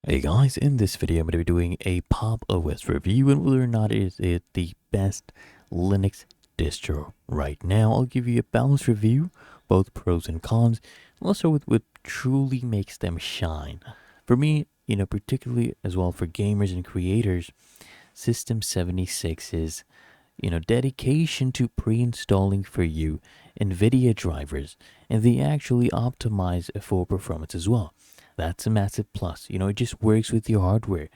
Hey guys, in this video I'm going to be doing a Pop! OS review and whether or not is it the best Linux distro right now. I'll give you a balanced review, both pros and cons, and also with what truly makes them shine. For me, particularly as well for gamers and creators, System 76's, dedication to pre-installing for you NVIDIA drivers, and they actually optimize for performance as well. That's a massive plus. It just works with your hardware,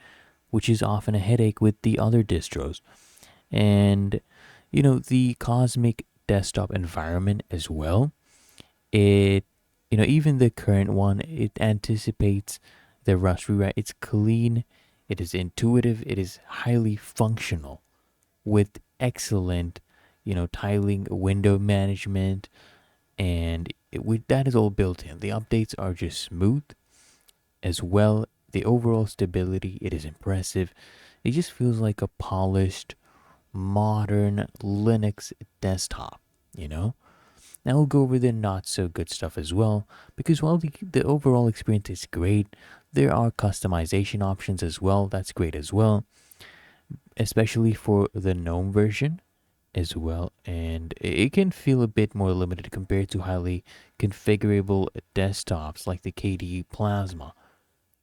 which is often a headache with the other distros. And, the Cosmic desktop environment as well. It, even the current one, it anticipates the Rust rewrite. It's clean, it is intuitive, it is highly functional with excellent, tiling, window management, and with that is all built in. The updates are just smooth as well. The overall stability, it is impressive. It just feels like a polished, modern Linux desktop, Now we'll go over the not so good stuff as well, because while the overall experience is great, there are customization options as well. That's great as well, especially for the GNOME version as well. And it can feel a bit more limited compared to highly configurable desktops like the KDE Plasma,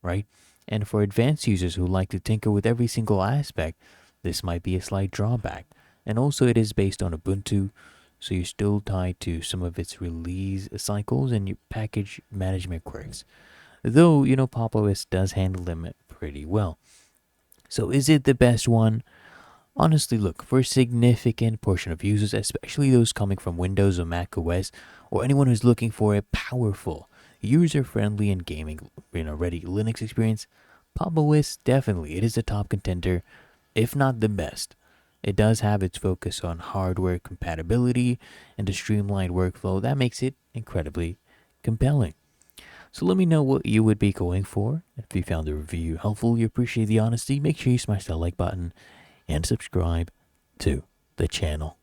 right? And for advanced users who like to tinker with every single aspect, this might be a slight drawback. And also, it is based on Ubuntu, so you're still tied to some of its release cycles and your package management quirks. Though, Pop! OS does handle them pretty well. So, is it the best one? Honestly, look, for a significant portion of users, especially those coming from Windows or Mac OS, or anyone who's looking for a powerful, user-friendly and gaming, ready Linux experience, Pop! OS definitely it is a top contender, if not the best. It does have its focus on hardware compatibility and a streamlined workflow that makes it incredibly compelling. So let me know what you would be going for. If you found the review helpful, you appreciate the honesty, make sure you smash that like button and subscribe to the channel.